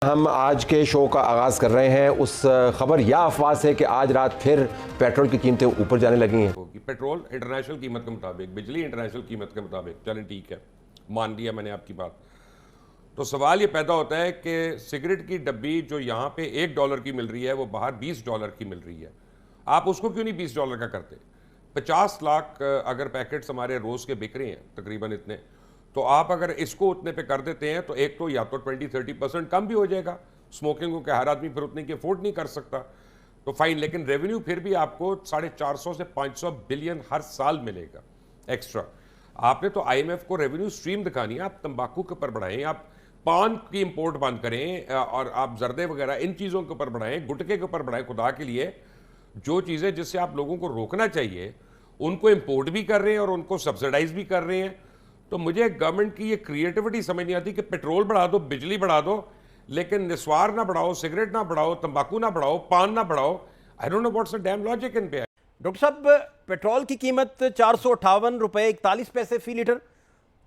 हम आज के शो का आगाज़ कर रहे हैं उस खबर या अफवाह से कि आज रात फिर पेट्रोल की कीमतें ऊपर जाने लगी हैं। कि पेट्रोल इंटरनेशनल कीमत के मुताबिक, बिजली इंटरनेशनल कीमत के मुताबिक, चलें ठीक है, मान लिया मैंने आपकी बात। तो सवाल ये पैदा होता है कि सिगरेट की डब्बी जो यहाँ पे $1 की मिल रही है वो बाहर $20 की मिल रही है। आप उसको क्यों नहीं $20 का करते? 50 लाख अगर पैकेट्स हमारे रोज़ के बिक रहे हैं तकरीबन इतने, तो आप अगर इसको उतने पे कर देते हैं तो एक तो या तो 20-30% कम भी हो जाएगा स्मोकिंग को, कि हर आदमी फिर उतने की अफोर्ड नहीं कर सकता, तो फाइन। लेकिन रेवेन्यू फिर भी आपको 450 से 500 बिलियन हर साल मिलेगा एक्स्ट्रा। आपने तो IMF को रेवेन्यू स्ट्रीम दिखानी है। आप तंबाकू के ऊपर बढ़ाएं, आप पान की इंपोर्ट बंद करें, और आप जर्दे वगैरह इन चीज़ों के ऊपर बढ़ाएं, गुटखे के ऊपर बढ़ाएं। खुदा के लिए जो चीज़ें जिससे आप लोगों को रोकना चाहिए उनको इंपोर्ट भी कर रहे हैं और उनको सब्सिडाइज भी कर रहे हैं। तो मुझे गवर्नमेंट की ये क्रिएटिविटी समझ नहीं आती कि पेट्रोल बढ़ा दो, बिजली बढ़ा दो, लेकिन निस्वार ना बढ़ाओ, सिगरेट ना बढ़ाओ, तंबाकू ना बढ़ाओ, पान ना बढ़ाओ। I don't know what's the dam logic in पे। डॉक्टर साहब, पेट्रोल की कीमत 458 रुपए 41 पैसे फी लीटर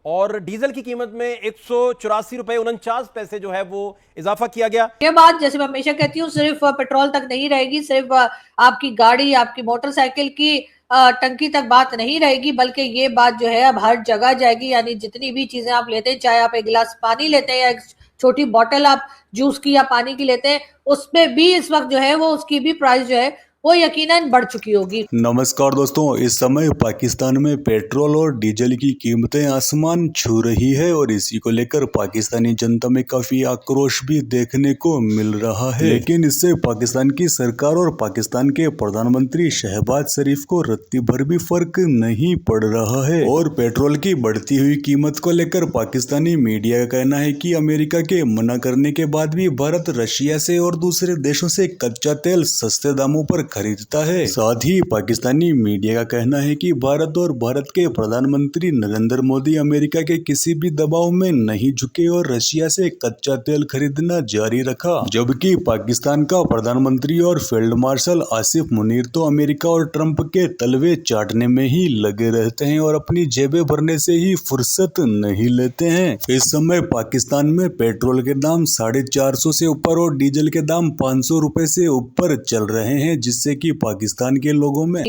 और डीजल की कीमत में 184 रुपए 49 पैसे जो है वो इजाफा किया गया। ये बात जैसे मैं हमेशा कहती हूँ सिर्फ पेट्रोल तक नहीं रहेगी, सिर्फ आपकी गाड़ी, आपकी मोटरसाइकिल की टंकी तक बात नहीं रहेगी, बल्कि ये बात जो है अब हर जगह जाएगी। यानी जितनी भी चीजें आप लेते हैं, चाहे आप एक गिलास पानी लेते हैं या एक छोटी बोतल आप जूस की या पानी की लेते हैं, उसमें भी इस वक्त जो है वो उसकी भी प्राइस जो है वो यकीनन बढ़ चुकी होगी। नमस्कार दोस्तों, इस समय पाकिस्तान में पेट्रोल और डीजल की कीमतें आसमान छू रही है और इसी को लेकर पाकिस्तानी जनता में काफी आक्रोश भी देखने को मिल रहा है। लेकिन इससे पाकिस्तान की सरकार और पाकिस्तान के प्रधानमंत्री शहबाज शरीफ को रत्ती भर भी फर्क नहीं पड़ रहा है। और पेट्रोल की बढ़ती हुई कीमत को लेकर पाकिस्तानी मीडिया का कहना है कि अमेरिका के मना करने के बाद भी भारत रशिया से और दूसरे देशों से कच्चा तेल सस्ते दामों पर खरीदता है। साथ ही पाकिस्तानी मीडिया का कहना है कि भारत और भारत के प्रधानमंत्री नरेंद्र मोदी अमेरिका के किसी भी दबाव में नहीं झुके और रशिया से कच्चा तेल खरीदना जारी रखा। जबकि पाकिस्तान का प्रधानमंत्री और फील्ड मार्शल आसिफ मुनीर तो अमेरिका और ट्रंप के तलवे चाटने में ही लगे रहते हैं और अपनी जेबें भरने से ही फुर्सत नहीं लेते हैं। इस समय पाकिस्तान में पेट्रोल के दाम 450 से ऊपर और डीजल के दाम 500 रुपए से ऊपर चल रहे हैं, जिससे कि पाकिस्तान के लोगों में,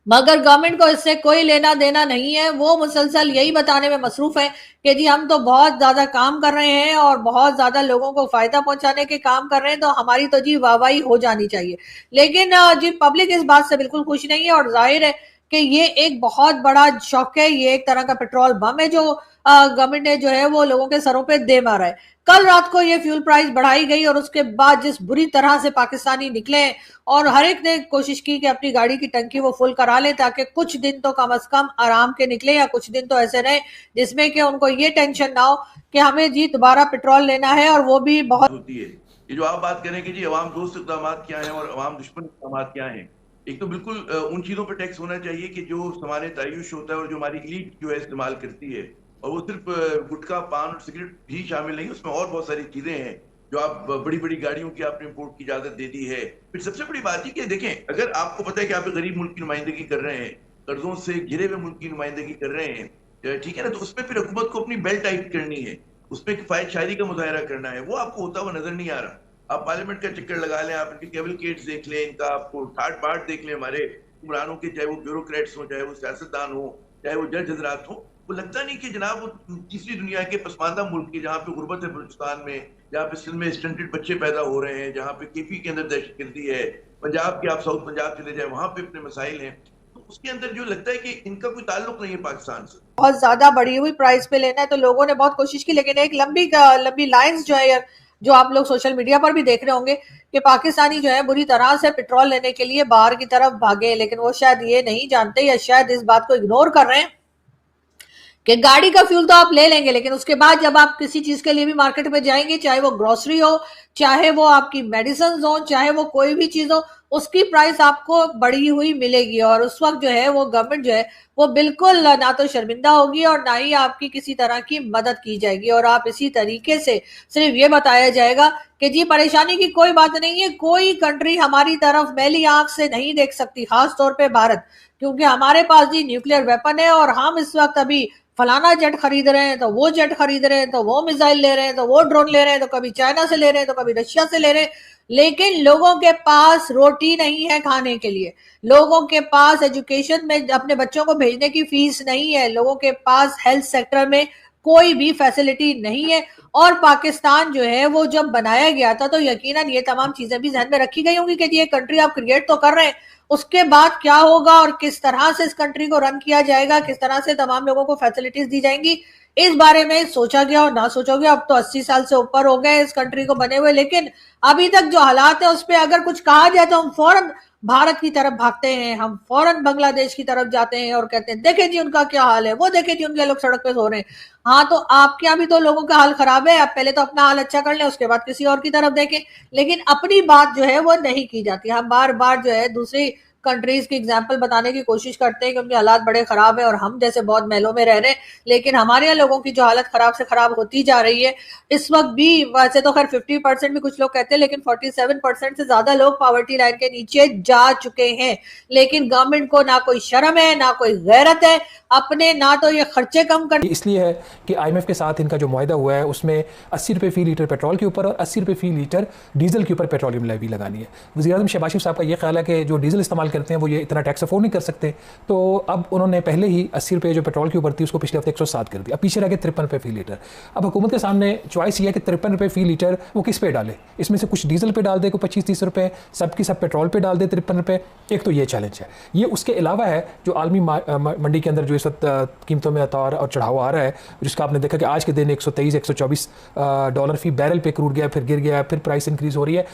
मगर गवर्नमेंट को इससे कोई लेना देना नहीं है। वो मुसलसल यही बताने में मसरूफ है कि जी हम तो बहुत ज्यादा काम कर रहे हैं और बहुत ज्यादा लोगों को फायदा पहुंचाने के काम कर रहे हैं, तो हमारी तो जी वाहवाही हो जानी चाहिए। लेकिन जी पब्लिक इस बात से बिल्कुल खुश नहीं है और जाहिर है कि ये एक बहुत बड़ा शौक है, ये एक तरह का पेट्रोल बम है जो गवर्नमेंट ने जो है वो लोगों के सरों पे दे मारा है। कल रात को ये फ्यूल प्राइस बढ़ाई गई और उसके बाद जिस बुरी तरह से पाकिस्तानी निकले और हर एक ने कोशिश की कि अपनी गाड़ी की टंकी वो फुल करा ले, ताकि कुछ दिन तो कम से कम आराम के निकले या कुछ दिन तो ऐसे रहे जिसमें कि उनको ये टेंशन ना हो कि हमें जी दोबारा पेट्रोल लेना है। और वो भी बहुत होती है। ये जो आप बात करें कि जी अवाम दोस्त इक़दाम क्या हैं और अवाम दुश्मन इक़दाम क्या हैं, एक तो बिल्कुल उन चीजों पर टैक्स होना चाहिए कि जो सामान्य तय्युश होता है और जो हमारी इलीट जो है इस्तेमाल करती है, और वो सिर्फ गुटखा, पान और सिगरेट भी शामिल नहीं, उसमें और बहुत सारी चीजें हैं जो आप बड़ी बड़ी गाड़ियों की आपने इंपोर्ट की इजाजत दे दी है। फिर सबसे बड़ी बात है कि देखें, अगर आपको पता है कि आप एक गरीब मुल्क की नुमाइंदगी कर रहे हैं, कर्जों से घिरे हुए मुल्क की नुमाइंदगी कर रहे हैं, ठीक है ना, तो उसमें फिर हुकूमत को अपनी बेल्ट टाइट करनी है, उसमें किफायत शायरी का मुजाहरा करना है। वो आपको होता हुआ नजर नहीं आ रहा। आप पार्लियामेंट का चक्कर लगा लें, आप इनके कैबिनेट्स देख लें, इनका आपको ठाट बाट देख लें, हमारे हुक्मरानों के, चाहे वो ब्यूरोक्रेट्स हो, चाहे वो सियासतदान हो, चाहे वो जज हजरात हो, वो लगता नहीं कि जनाब वो तीसरी दुनिया के पसमानदा मुल्क की, जहाँ पे गुर्बत है बलूचिस्तान में, जहाँ पे सिंध में स्टंटेड बच्चे पैदा हो रहे हैं, जहाँ पे केपी के अंदर दहशतगर्दी है, पंजाब के आप साउथ पंजाब चले जाए वहां पे अपने मसाइल हैं, तो उसके अंदर जो लगता है कि इनका कोई ताल्लुक नहीं है पाकिस्तान से। बहुत ज्यादा बढ़ी हुई प्राइस पे लेना है, तो लोगों ने बहुत कोशिश की, लेकिन एक लंबी लाइंस जो है, जो आप लोग सोशल मीडिया पर भी देख रहे होंगे कि पाकिस्तानी जो है बुरी तरह से पेट्रोल लेने के लिए बाहर की तरफ भागे, लेकिन वो शायद ये नहीं जानते या शायद इस बात को इग्नोर कर रहे हैं कि गाड़ी का फ्यूल तो आप ले लेंगे, लेकिन उसके बाद जब आप किसी चीज के लिए भी मार्केट में जाएंगे, चाहे वो ग्रोसरी हो, चाहे वो आपकी मेडिसिन हो, चाहे वो कोई भी चीज हो, उसकी प्राइस आपको बढ़ी हुई मिलेगी। और उस वक्त जो है वो गवर्नमेंट जो है वो बिल्कुल ना तो शर्मिंदा होगी और ना ही आपकी किसी तरह की मदद की जाएगी। और आप इसी तरीके से सिर्फ ये बताया जाएगा कि जी परेशानी की कोई बात नहीं है, कोई कंट्री हमारी तरफ मैली आंख से नहीं देख सकती, खास तौर पे भारत, क्योंकि हमारे पास जी न्यूक्लियर वेपन है और हम इस वक्त अभी फलाना जेट खरीद रहे हैं, तो वो जेट खरीद रहे हैं, तो वो मिसाइल ले रहे हैं, तो वो ड्रोन ले रहे हैं, तो कभी चाइना से ले रहे हैं, तो कभी रशिया से ले रहे हैं। लेकिन लोगों के पास रोटी नहीं है खाने के लिए, लोगों के पास एजुकेशन में अपने बच्चों को भेजने की फीस नहीं है, लोगों के पास हेल्थ सेक्टर में कोई भी फैसिलिटी नहीं है। और पाकिस्तान जो है वो जब बनाया गया था तो यकीनन ये तमाम चीजें भी ध्यान में रखी गई होंगी कि ये कंट्री आप क्रिएट तो कर रहे हैं, उसके बाद क्या होगा और किस तरह से इस कंट्री को रन किया जाएगा, किस तरह से तमाम लोगों को फैसिलिटीज दी जाएंगी, इस बारे में सोचा गया और ना सोचा गया। अब तो 80 साल से ऊपर हो गए इस कंट्री को बने हुए, लेकिन अभी तक जो हालात है उस पर अगर कुछ कहा जाए तो हम फौरन भारत की तरफ भागते हैं, हम फौरन बांग्लादेश की तरफ जाते हैं और कहते हैं देखे जी उनका क्या हाल है, वो देखे जी उनके लोग सड़क पे सो रहे हैं। हाँ, तो आपके यहाँ भी तो लोगों का हाल खराब है, आप पहले तो अपना हाल अच्छा कर लें, उसके बाद किसी और की तरफ देखें। लेकिन अपनी बात जो है वो नहीं की जाती। हम बार बार जो है दूसरी कंट्रीज की एग्जाम्पल बताने की कोशिश करते हैं कि उनके हालात बड़े खराब है और हम जैसे बहुत महलों में रह रहे हैं, लेकिन हमारे यहाँ लोगों की जो हालत खराब से खराब होती जा रही है इस वक्त भी। वैसे तो खैर 50% भी कुछ लोग कहते हैं, लेकिन 47% से ज्यादा लोग पॉवर्टी लाइन के नीचे जा चुके हैं। लेकिन गवर्नमेंट को ना कोई शर्म है, ना कोई गैरत है अपने, ना तो ये खर्चे कम कर। इसलिए है कि IMF के साथ इनका जो मुआहदा हुआ है उसमें 80 रुपये फी लीटर पेट्रोल के ऊपर और 80 रुपये फी लीटर डीजल के ऊपर पेट्रोलियम लेवी लगानी है। वज़ीर-ए-आज़म शहबाज शरीफ साहब का ये ख्याल है कि जो डीजल इस्तेमाल करते हैं वो ये इतना टैक्स अफोर्ड नहीं कर सकते, तो अब उन्होंने पहले ही 80 रुपये जो पेट्रोल के ऊपर थी उसको पिछले हफ्ते 107 कर दिया। अब पीछे रह गए 53 रुपये फी लीटर। अब हुकूमत के सामने चॉइस ये है कि 53 रुपये फी लीटर वो किस पे डाले, इसमें से कुछ डीजल पे डाल दे, कोई 25-30 रुपये, सब की सब पेट्रोल पे डाल दे 53 रुपये। एक तो ये चैलेंज है। ये उसके अलावा है जो आलमी मंडी के अंदर जो इस वक्त कीमतों में उतार और चढ़ाव आ रहा है, जिसका आपने देखा कि आज के दिन 123-124 डॉलर फी बैरल पे क्रूड गया, फिर गिर गया, फिर प्राइस इंक्रीज हो रही है।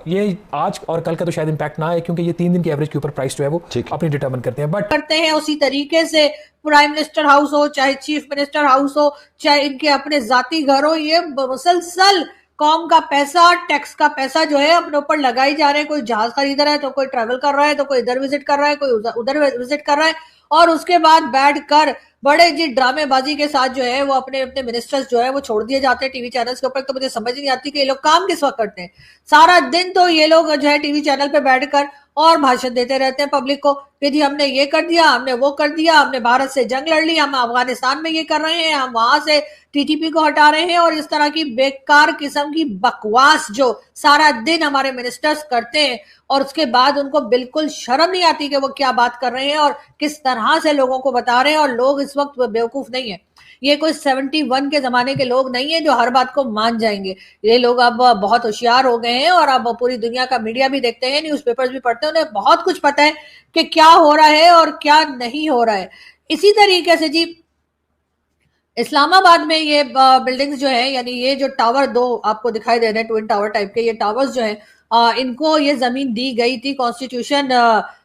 ये आज और कल का तो शायद इंपैक्ट ना आए क्योंकि ये 3 दिन की एवरेज के ऊपर प्राइस जो है वो अपनी डिटरमिन करते हैं, बट करते हैं उसी तरीके से प्राइम मिनिस्टर हाउस हो, चाहे चीफ मिनिस्टर हाउस हो, चाहे इनके अपने जाती घर हो, ये मुसलसल कौम का पैसा, टैक्स का पैसा जो है अपने ऊपर लगाई जा रहे हैं। कोई जहाज खरीद रहा है तो कोई ट्रैवल कर रहा है, तो कोई इधर विजिट कर रहा है, कोई उधर विजिट कर रहा है, और उसके बाद बैठ कर बड़े जी ड्रामेबाजी के साथ जो है वो अपने अपने मिनिस्टर्स जो है वो छोड़ दिए जाते हैं टीवी चैनल्स के ऊपर। तो मुझे समझ नहीं आती कि ये लोग काम किस वक्त करते हैं। सारा दिन तो ये लोग जो है टीवी चैनल पे बैठकर और भाषण देते रहते हैं पब्लिक को कि जी हमने ये कर दिया, हमने वो कर दिया, हमने भारत से जंग लड़ ली, हम अफगानिस्तान में ये कर रहे हैं, हम वहां से TTP को हटा रहे हैं, और इस तरह की बेकार किस्म की बकवास जो सारा दिन हमारे मिनिस्टर्स करते हैं और उसके बाद उनको बिल्कुल शर्म नहीं आती कि वो क्या बात कर रहे हैं और किस तरह से लोगों को बता रहे हैं। और लोग इस वक्त बेवकूफ नहीं है, ये कोई 71 के जमाने के लोग नहीं है जो हर बात को मान जाएंगे। ये लोग अब बहुत होशियार हो गए हैं और अब पूरी दुनिया का मीडिया भी देखते हैं, न्यूज़पेपर्स भी पढ़ते हैं, उन्हें बहुत कुछ पता है कि क्या हो रहा है और क्या नहीं हो रहा है। इसी तरीके से जी इस्लामाबाद में ये बिल्डिंग्स जो है, यानी ये जो टावर 2 आपको दिखाई दे रहे हैं ट्विन टावर टाइप के, ये टावर्स जो है इनको ये जमीन दी गई थी कॉन्स्टिट्यूशन,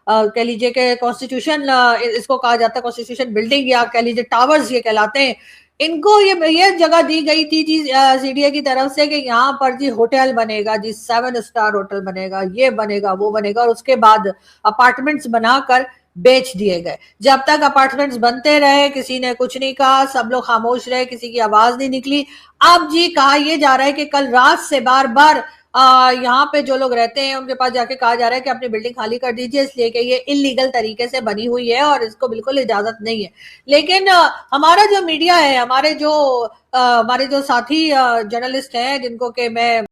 कह लीजिए कि कॉन्स्टिट्यूशन इसको कहा जाता है, कॉन्स्टिट्यूशन बिल्डिंग या कह लीजिए टावर्स ये कहलाते हैं। इनको ये जगह दी गई थी जी CDA की तरफ से कि यहाँ पर जी होटल बनेगा जी, 7 स्टार होटल बनेगा, ये बनेगा वो बनेगा, और उसके बाद अपार्टमेंट्स बनाकर बेच दिए गए। जब तक अपार्टमेंट्स बनते रहे किसी ने कुछ नहीं कहा, सब लोग खामोश रहे, किसी की आवाज नहीं निकली। अब जी कहा यह जा रहा है कि कल रात से बार बार यहाँ पे जो लोग रहते हैं उनके पास जाके कहा जा रहा है कि अपनी बिल्डिंग खाली कर दीजिए, इसलिए कि ये इलीगल तरीके से बनी हुई है और इसको बिल्कुल इजाजत नहीं है। लेकिन हमारा जो मीडिया है, हमारे जो साथी जर्नलिस्ट हैं जिनको कि मैं